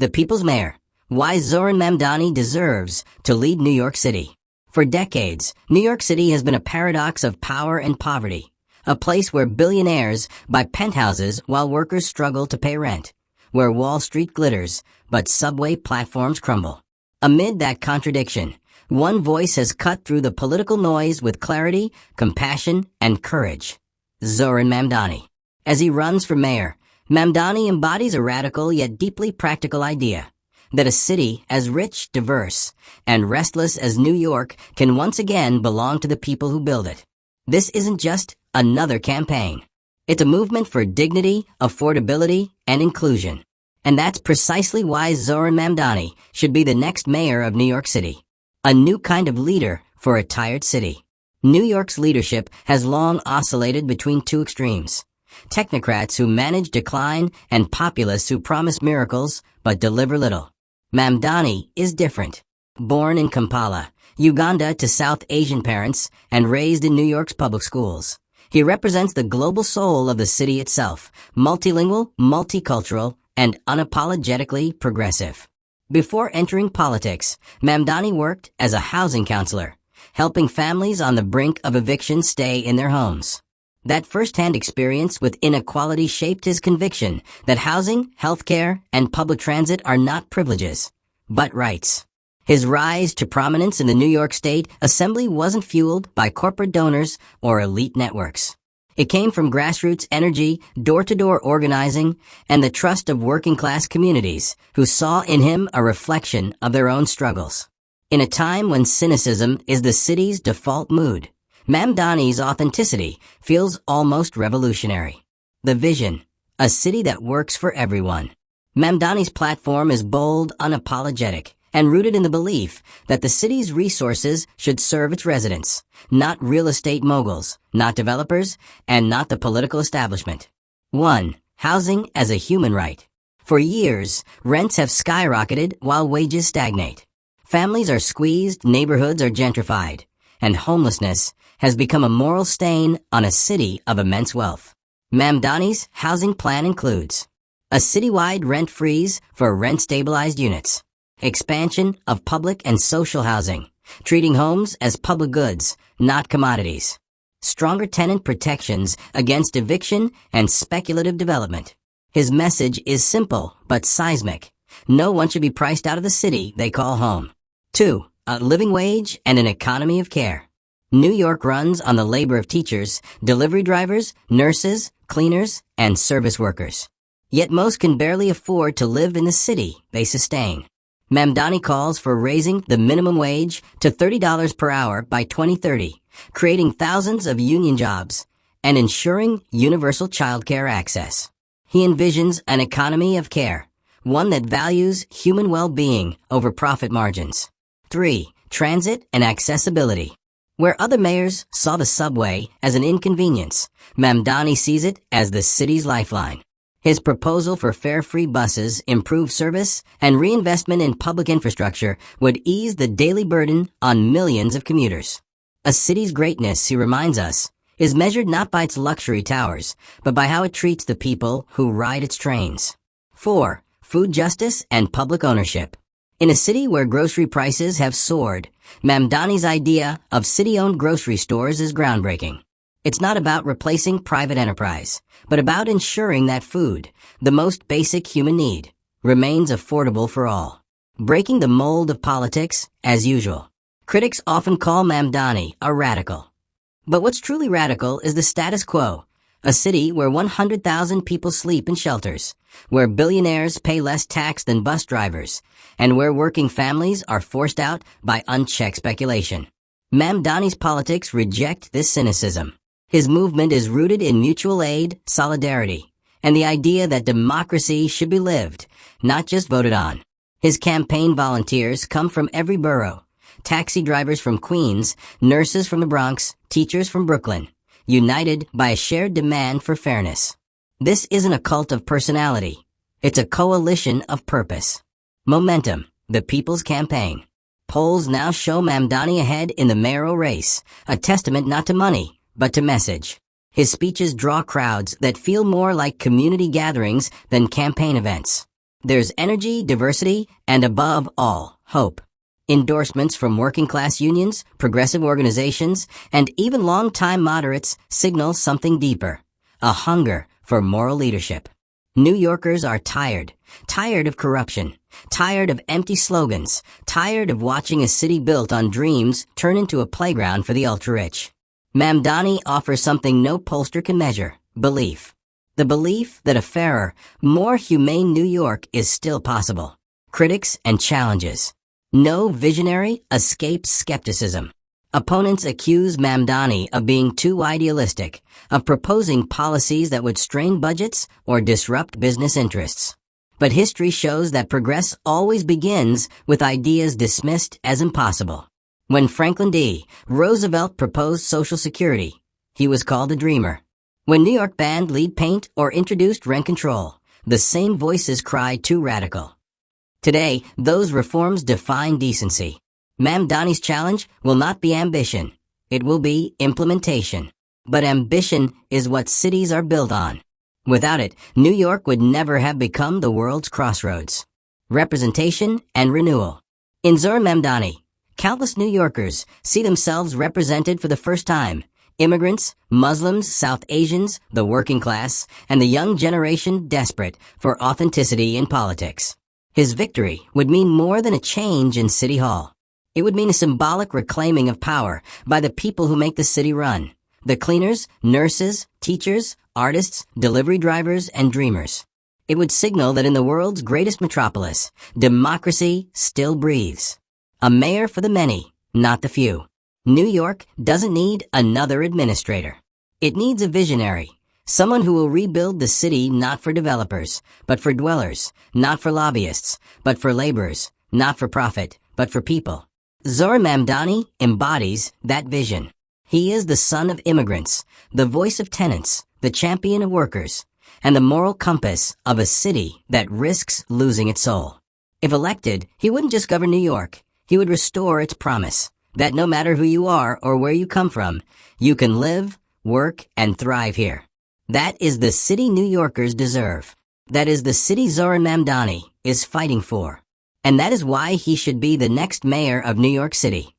the people's mayor. Why Zohran Mamdani deserves to lead New York City. For decades, New York City has been a paradox of power and poverty. A place where billionaires buy penthouses while workers struggle to pay rent. Where Wall Street glitters, but subway platforms crumble. Amid that contradiction, one voice has cut through the political noise with clarity, compassion, and courage. Zohran Mamdani. As he runs for mayor, Mamdani embodies a radical yet deeply practical idea that a city as rich, diverse, and restless as New York can once again belong to the people who build it. This isn't just another campaign. It's a movement for dignity, affordability, and inclusion. And that's precisely why Zohran Mamdani should be the next mayor of New York City. A new kind of leader for a tired city. New York's leadership has long oscillated between two extremes. Technocrats who manage decline and populists who promise miracles but deliver little. Mamdani is different. Born in Kampala, Uganda to South Asian parents and raised in New York's public schools. He represents the global soul of the city itself, multilingual, multicultural, and unapologetically progressive. Before entering politics, Mamdani worked as a housing counselor, helping families on the brink of eviction stay in their homes. That first-hand experience with inequality shaped his conviction that housing, healthcare, and public transit are not privileges, but rights. His rise to prominence in the New York State Assembly wasn't fueled by corporate donors or elite networks. It came from grassroots energy, door-to-door organizing, and the trust of working-class communities who saw in him a reflection of their own struggles. In a time when cynicism is the city's default mood, Mamdani's authenticity feels almost revolutionary. The vision, a city that works for everyone. Mamdani's platform is bold, unapologetic, and rooted in the belief that the city's resources should serve its residents, not real estate moguls, not developers, and not the political establishment. 1. Housing as a human right. For years, rents have skyrocketed while wages stagnate. Families are squeezed, neighborhoods are gentrified, and homelessness has become a moral stain on a city of immense wealth. Mamdani's housing plan includes a citywide rent freeze for rent-stabilized units, expansion of public and social housing, treating homes as public goods, not commodities, stronger tenant protections against eviction and speculative development. His message is simple but seismic. No one should be priced out of the city they call home. 2. A living wage and an economy of care. New York runs on the labor of teachers, delivery drivers, nurses, cleaners, and service workers. Yet most can barely afford to live in the city they sustain. Mamdani calls for raising the minimum wage to $30 per hour by 2030, creating thousands of union jobs, and ensuring universal childcare access. He envisions an economy of care, one that values human well-being over profit margins. 3. Transit and accessibility. Where other mayors saw the subway as an inconvenience, Mamdani sees it as the city's lifeline. His proposal for fare-free buses, improved service, and reinvestment in public infrastructure would ease the daily burden on millions of commuters. A city's greatness, he reminds us, is measured not by its luxury towers, but by how it treats the people who ride its trains. 4. Food justice and public ownership. In a city where grocery prices have soared, Mamdani's idea of city-owned grocery stores is groundbreaking. It's not about replacing private enterprise, but about ensuring that food, the most basic human need, remains affordable for all. Breaking the mold of politics, as usual. Critics often call Mamdani a radical. But what's truly radical is the status quo, a city where 100,000 people sleep in shelters, where billionaires pay less tax than bus drivers, and where working families are forced out by unchecked speculation. Mamdani's politics reject this cynicism. His movement is rooted in mutual aid, solidarity, and the idea that democracy should be lived, not just voted on. His campaign volunteers come from every borough, taxi drivers from Queens, nurses from the Bronx, teachers from Brooklyn, united by a shared demand for fairness. This isn't a cult of personality. It's a coalition of purpose. Momentum, the People's Campaign. Polls now show Mamdani ahead in the mayoral race, a testament not to money, but to message. His speeches draw crowds that feel more like community gatherings than campaign events. There's energy, diversity, and above all, hope. Endorsements from working-class unions, progressive organizations, and even long-time moderates signal something deeper, a hunger for moral leadership. New Yorkers are tired of corruption, tired of empty slogans, tired of watching a city built on dreams turn into a playground for the ultra-rich. Mamdani offers something no pollster can measure, belief. The belief that a fairer, more humane New York is still possible. Critics and challenges. No visionary escapes skepticism. Opponents accuse Mamdani of being too idealistic, of proposing policies that would strain budgets or disrupt business interests. But history shows that progress always begins with ideas dismissed as impossible. When Franklin D. Roosevelt proposed Social Security, he was called a dreamer. When New York banned lead paint or introduced rent control, the same voices cried too radical. Today, those reforms define decency. Mamdani's challenge will not be ambition. It will be implementation. But ambition is what cities are built on. Without it, New York would never have become the world's crossroads. Representation and renewal. In Zohran Mamdani, countless New Yorkers see themselves represented for the first time. Immigrants, Muslims, South Asians, the working class, and the young generation desperate for authenticity in politics. His victory would mean more than a change in City Hall. It would mean a symbolic reclaiming of power by the people who make the city run. The cleaners, nurses, teachers, artists, delivery drivers, and dreamers. It would signal that in the world's greatest metropolis, democracy still breathes. A mayor for the many, not the few. New York doesn't need another administrator. It needs a visionary, someone who will rebuild the city not for developers, but for dwellers, not for lobbyists, but for laborers, not for profit, but for people. Zohran Mamdani embodies that vision. He is the son of immigrants, the voice of tenants, the champion of workers, and the moral compass of a city that risks losing its soul. If elected, he wouldn't just govern New York, he would restore its promise that no matter who you are or where you come from, you can live, work, and thrive here. That is the city New Yorkers deserve. That is the city Zohran Mamdani is fighting for. And that is why he should be the next mayor of New York City.